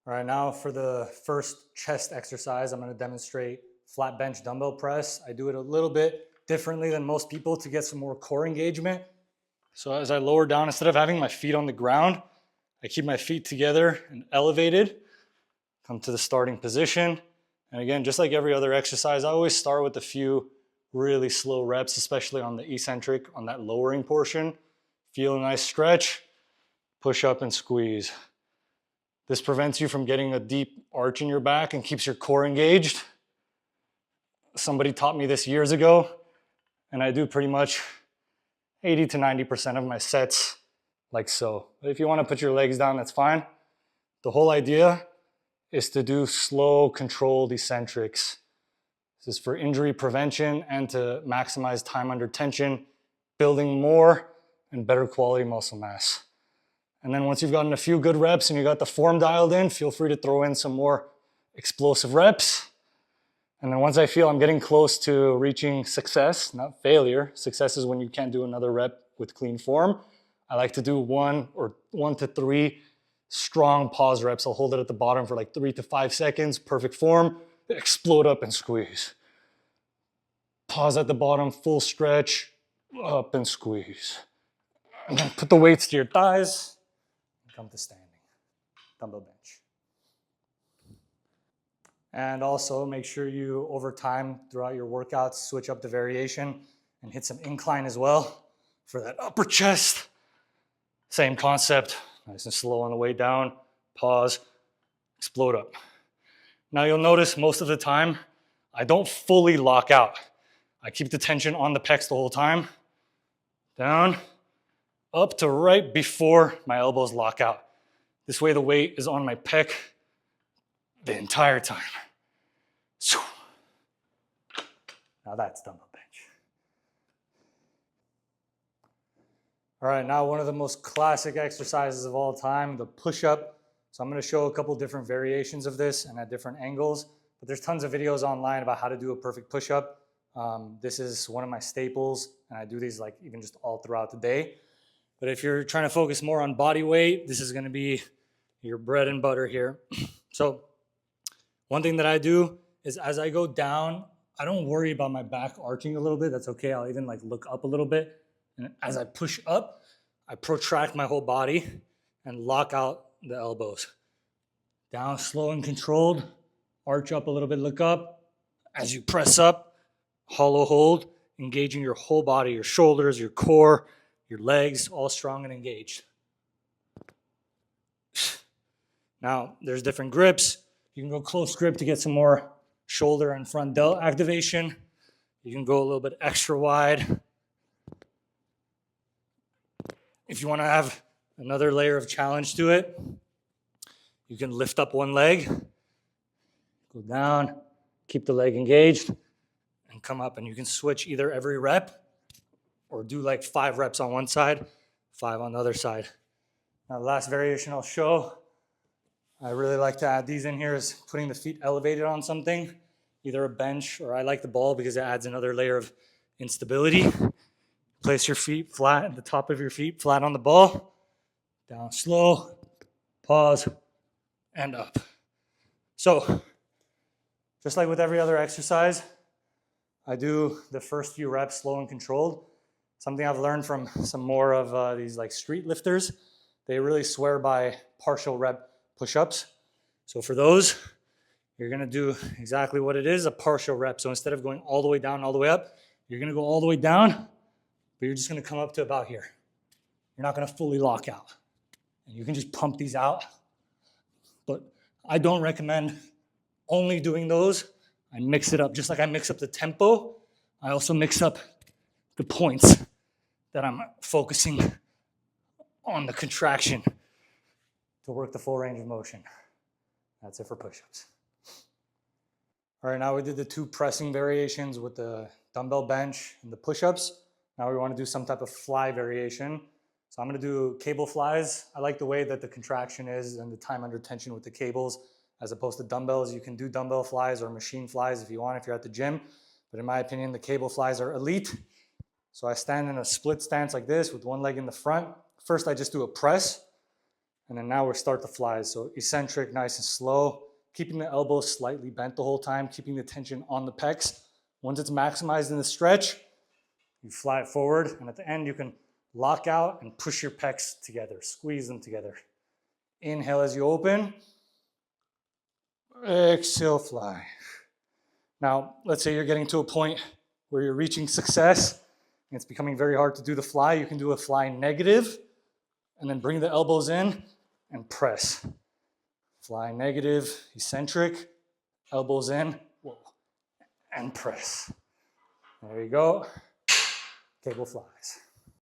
All right, now for the first chest exercise, I'm going to demonstrate flat bench dumbbell press. I do it a little bit differently than most people to get some more core engagement. So as I lower down, instead of having my feet on the ground, I keep my feet together and elevated, come to the starting position. And again, just like every other exercise, I always start with a few really slow reps, especially on the eccentric, on that lowering portion. Feel a nice stretch, push up and squeeze. This prevents you from getting a deep arch in your back and keeps your core engaged. Somebody taught me this years ago, and I do pretty much 80 to 90% of my sets like so. But if you want to put your legs down, that's fine. The whole idea is to do slow, controlled eccentrics. This is for injury prevention and to maximize time under tension, building more and better quality muscle mass. And then once you've gotten a few good reps and you got the form dialed in, feel free to throw in some more explosive reps. And then once I feel I'm getting close to reaching success, not failure, success is when you can't do another rep with clean form, I like to do one to three strong pause reps. I'll hold it at the bottom for like 3 to 5 seconds, perfect form, explode up and squeeze. Pause at the bottom, full stretch, up and squeeze. And then put the weights to your thighs. Come to standing, dumbbell bench. And also make sure you, over time, throughout your workouts, switch up the variation and hit some incline as well for that upper chest. Same concept, nice and slow on the way down, pause, explode up. Now you'll notice most of the time, I don't fully lock out. I keep the tension on the pecs the whole time, down, up to right before my elbows lock out. This way the weight is on my pec the entire time. Now that's dumbbell bench. All right, now one of the most classic exercises of all time, the push-up. So I'm going to show a couple different variations of this and at different angles, but there's tons of videos online about how to do a perfect push-up. This is one of my staples, and I do these like even just all throughout the day. But if you're trying to focus more on body weight, this is going to be your bread and butter here. So one thing that I do is as I go down, I don't worry about my back arching a little bit. That's okay. I'll even like look up a little bit. And as I push up, I protract my whole body and lock out the elbows. Down, slow and controlled. Arch up a little bit, look up. As you press up, hollow hold, engaging your whole body, your shoulders, your core, your legs, all strong and engaged. Now, there's different grips. You can go close grip to get some more shoulder and front delt activation. You can go a little bit extra wide. If you want to have another layer of challenge to it, you can lift up one leg, go down, keep the leg engaged, and come up. And you can switch either every rep or do like 5 reps on one side, 5 on the other side. Now the last variation I'll show, I really like to add these in here, is putting the feet elevated on something, either a bench, or I like the ball because it adds another layer of instability. Place your feet flat, the top of your feet flat on the ball, down slow, pause, and up. So, just like with every other exercise, I do the first few reps slow and controlled. Something I've learned from some more of these like street lifters, they really swear by partial rep push-ups. So for those, you're gonna do exactly what it is, a partial rep. So instead of going all the way down, all the way up, you're gonna go all the way down, but you're just gonna come up to about here. You're not gonna fully lock out. And you can just pump these out. But I don't recommend only doing those. I mix it up. Just like I mix up the tempo, I also mix up the points that I'm focusing on the contraction to work the full range of motion. That's it for push-ups. All right, now we did the 2 pressing variations with the dumbbell bench and the push-ups. Now we want to do some type of fly variation. So I'm going to do cable flies. I like the way that the contraction is and the time under tension with the cables as opposed to dumbbells. You can do dumbbell flies or machine flies if you want, if you're at the gym. But in my opinion, the cable flies are elite. So I stand in a split stance like this with one leg in the front. First, I just do a press. And then now we'll start the flies. So eccentric, nice and slow, keeping the elbows slightly bent the whole time, keeping the tension on the pecs. Once it's maximized in the stretch, you fly it forward, and at the end you can lock out and push your pecs together, squeeze them together. Inhale as you open, exhale, fly. Now, let's say you're getting to a point where you're reaching success, and it's becoming very hard to do the fly. You can do a fly negative, and then bring the elbows in and press. Fly negative, eccentric, elbows in, and press. There you go. Cable flies.